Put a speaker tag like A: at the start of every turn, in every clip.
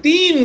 A: 3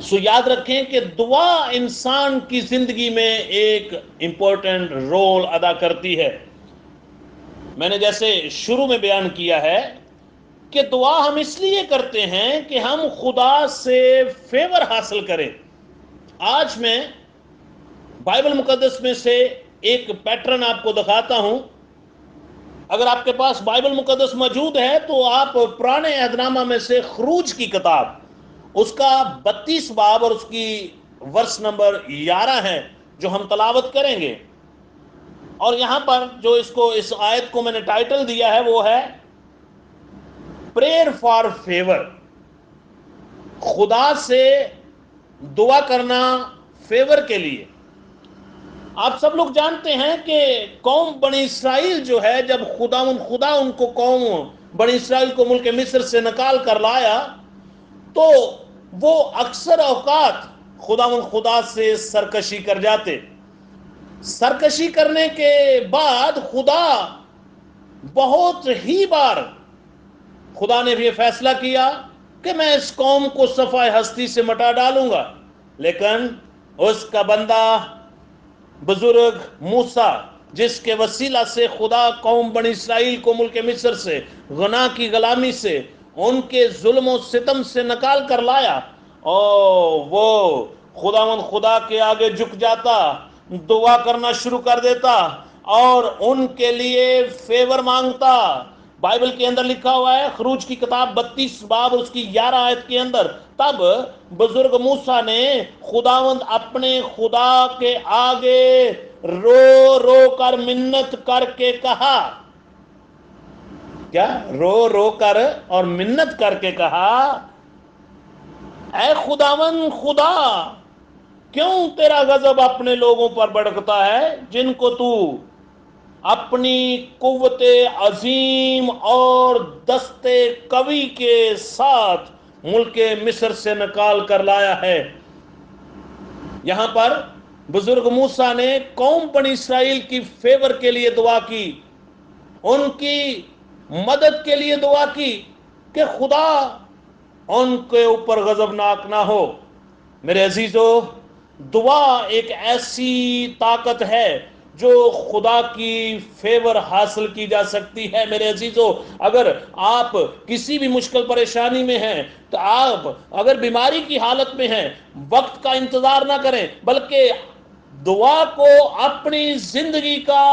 A: سو یاد رکھیں کہ دعا انسان کی زندگی میں ایک امپورٹنٹ رول ادا کرتی ہے. میں نے جیسے شروع میں بیان کیا ہے کہ دعا ہم اس لیے کرتے ہیں کہ ہم خدا سے فیور حاصل کریں. آج میں بائبل مقدس میں سے ایک پیٹرن آپ کو دکھاتا ہوں. اگر آپ کے پاس بائبل مقدس موجود ہے تو آپ پرانے عہد نامہ میں سے خروج کی کتاب اس کا 32 باب اور اس کی ورس نمبر 11 ہے جو ہم تلاوت کریں گے. اور یہاں پر جو اس آیت کو میں نے ٹائٹل دیا ہے وہ ہے پریئر فار فیور. خدا سے دعا کرنا فیور کے لیے. آپ سب لوگ جانتے ہیں کہ قوم بنی اسرائیل جو ہے جب خدا ان کو قوم بنی اسرائیل کو ملک مصر سے نکال کر لایا تو وہ اکثر اوقات خدا سے سرکشی کر جاتے. سرکشی کرنے کے بعد خدا بہت ہی بار خدا نے بھی یہ فیصلہ کیا کہ میں اس قوم کو صفائے ہستی سے مٹا ڈالوں گا. لیکن اس کا بندہ بزرگ موسیٰ جس کے وسیلہ سے خدا قوم بنی اسرائیل کو ملک مصر سے غنا کی غلامی سے ان کے ظلم و ستم سے نکال کر لایا وہ خدا کے آگے جھک جاتا, دعا کرنا شروع کر دیتا اور ان کے لیے فیور مانگتا. بائبل کے اندر لکھا ہوا ہے خروج کی کتاب 32 باب اس کی 11 آیت کے اندر, تب بزرگ موسیٰ نے خداوند اپنے خدا کے آگے رو رو کر منت کر کے کہا. کیا؟ رو رو کر اور منت کر کے کہا, اے خداوند خدا, کیوں تیرا غضب اپنے لوگوں پر بھڑکتا ہے جن کو تو اپنی قوت عظیم اور دست قوی کے ساتھ ملک مصر سے نکال کر لایا ہے. یہاں پر بزرگ موسیٰ نے قوم بنی اسرائیل کی فیور کے لیے دعا کی, ان کی مدد کے لیے دعا کی کہ خدا ان کے اوپر غضبناک نہ ہو. میرے عزیزو, دعا ایک ایسی طاقت ہے جو خدا کی فیور حاصل کی جا سکتی ہے. میرے عزیزو, اگر آپ کسی بھی مشکل پریشانی میں ہیں تو آپ اگر بیماری کی حالت میں ہیں, وقت کا انتظار نہ کریں بلکہ دعا کو اپنی زندگی کا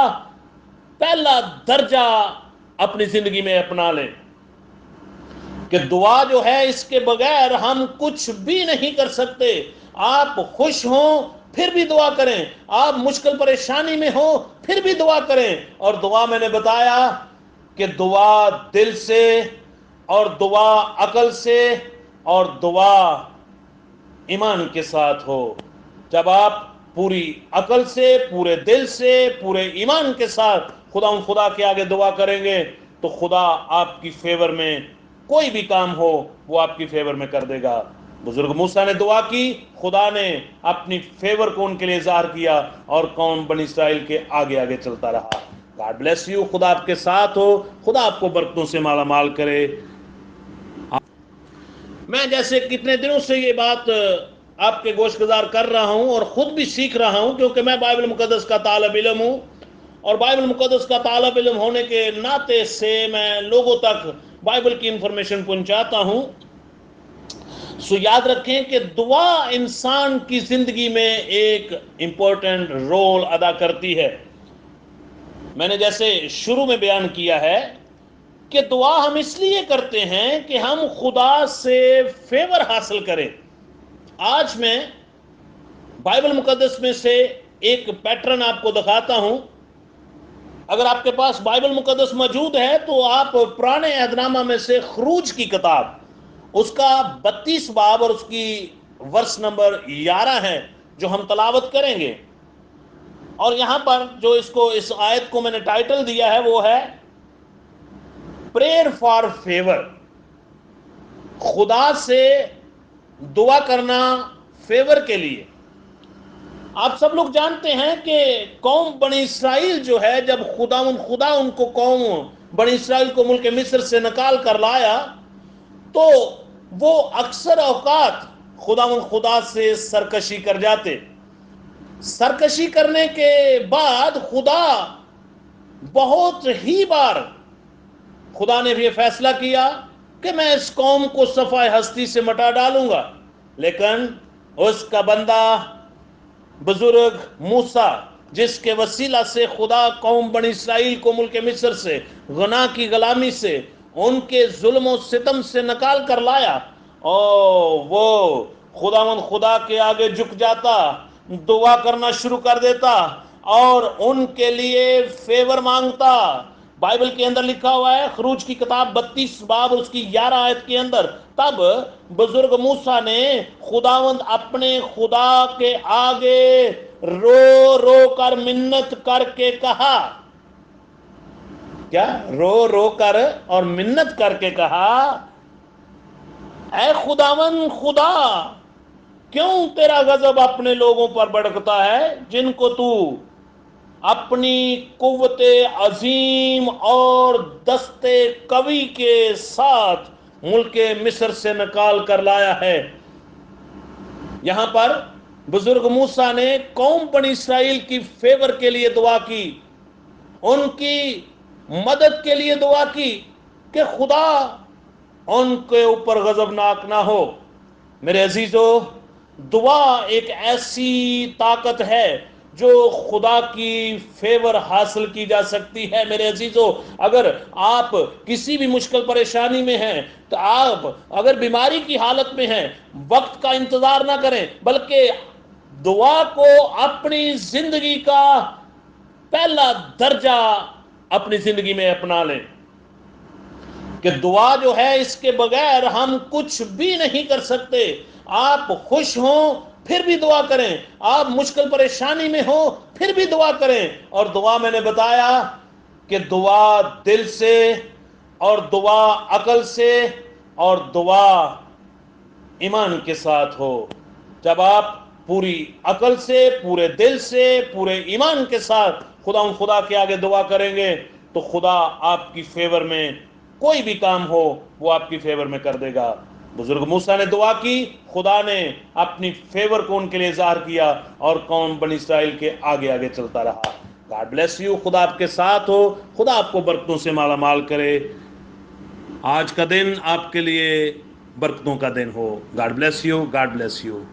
A: پہلا درجہ اپنی زندگی میں اپنا لیں. کہ دعا جو ہے اس کے بغیر ہم کچھ بھی نہیں کر سکتے. آپ خوش ہوں پھر بھی دعا کریں, آپ مشکل پریشانی میں ہوں پھر بھی دعا کریں. اور دعا میں نے بتایا کہ دعا دل سے اور دعا عقل سے اور دعا ایمان کے ساتھ ہو. جب آپ پوری عقل سے, پورے دل سے, پورے ایمان کے ساتھ خدا کے آگے دعا کریں گے تو خدا آپ کی فیور میں کوئی بھی کام ہو وہ آپ کی فیور میں کر دے گا. بزرگ موسیٰ نے دعا کی, خدا نے اپنی فیور کو ان کے لیے ظاہر کیا اور قوم بنی اسرائیل کے آگے آگے چلتا رہا. God bless you. خدا آپ کے ساتھ ہو, خدا آپ کو برکتوں سے مالا مال کرے. میں جیسے کتنے دنوں سے یہ بات آپ کے گوش گزار کر رہا ہوں اور خود بھی سیکھ رہا ہوں کیونکہ میں بائبل مقدس کا طالب علم ہوں, اور بائبل مقدس کا طالب علم ہونے کے ناطے سے میں لوگوں تک بائبل کی انفارمیشن پہنچاتا ہوں. سو یاد رکھیں کہ دعا انسان کی زندگی میں ایک امپورٹنٹ رول ادا کرتی ہے. میں نے جیسے شروع میں بیان کیا ہے کہ دعا ہم اس لیے کرتے ہیں کہ ہم خدا سے فیور حاصل کریں. آج میں بائبل مقدس میں سے ایک پیٹرن آپ کو دکھاتا ہوں. اگر آپ کے پاس بائبل مقدس موجود ہے تو آپ پرانے عہد نامہ میں سے خروج کی کتاب اس کا 32 باب اور اس کی ورس نمبر 11 ہے جو ہم تلاوت کریں گے. اور یہاں پر جو اس آیت کو میں نے ٹائٹل دیا ہے وہ ہے پریئر فار فیور. خدا سے دعا کرنا فیور کے لیے. آپ سب لوگ جانتے ہیں کہ قوم بنی اسرائیل جو ہے جب خدا ان کو قوم بنی اسرائیل کو ملک مصر سے نکال کر لایا تو وہ اکثر اوقات خدا سے سرکشی کر جاتے. سرکشی کرنے کے بعد بہت ہی بار خدا نے بھی فیصلہ کیا کہ میں اس قوم کو صفائے ہستی سے مٹا ڈالوں گا، لیکن اس کا بندہ بزرگ موسیٰ، جس کے وسیلہ سے خدا قوم بنی اسرائیل کو ملک مصر سے، غنا کی غلامی سے، ان کے ظلم و ستم سے نکال کر لایا، اور وہ خدا کے آگے جھک جاتا، دعا کرنا شروع کر دیتا اور ان کے لیے فیور مانگتا. بائبل کے اندر لکھا ہوا ہے، خروج کی کتاب 32 باب اس کی 11 آیت کے اندر، تب بزرگ موسیٰ نے خداوند اپنے خدا کے آگے رو رو کر منت کر کے کہا. کیا؟ رو رو کر اور منت کر کے کہا، اے خداوند خدا، کیوں تیرا غضب اپنے لوگوں پر بھڑکتا ہے جن کو تو اپنی قوت عظیم اور دست قوی کے ساتھ ملک مصر سے نکال کر لایا ہے. یہاں پر بزرگ موسیٰ نے قوم بنی اسرائیل کی فیور کے لیے دعا کی، ان کی مدد کے لیے دعا کی کہ خدا ان کے اوپر غضبناک نہ ہو. میرے عزیزو، دعا ایک ایسی طاقت ہے جو خدا کی فیور حاصل کی جا سکتی ہے. میرے عزیزو، اگر آپ کسی بھی مشکل پریشانی میں ہیں تو آپ اگر بیماری کی حالت میں ہیں، وقت کا انتظار نہ کریں، بلکہ دعا کو اپنی زندگی کا پہلا درجہ اپنی زندگی میں اپنا لیں. کہ دعا جو ہے، اس کے بغیر ہم کچھ بھی نہیں کر سکتے. آپ خوش ہوں پھر بھی دعا کریں، آپ مشکل پریشانی میں ہوں پھر بھی دعا کریں. اور دعا میں نے بتایا کہ دعا دل سے، اور دعا عقل سے، اور دعا ایمان کے ساتھ ہو. جب آپ پوری عقل سے، پورے دل سے، پورے ایمان کے ساتھ خدا کے آگے دعا کریں گے تو خدا آپ کی فیور میں کوئی بھی کام ہو وہ آپ کی فیور میں کر دے گا. بزرگ موسیٰ نے دعا کی، خدا نے اپنی فیور کو ان کے لیے اظہار کیا اور قوم بنی اسرائیل کے آگے آگے چلتا رہا. God bless you. خدا آپ کے ساتھ ہو، خدا آپ کو برکتوں سے مالا مال کرے. آج کا دن آپ کے لیے برکتوں کا دن ہو. God bless you. God bless you.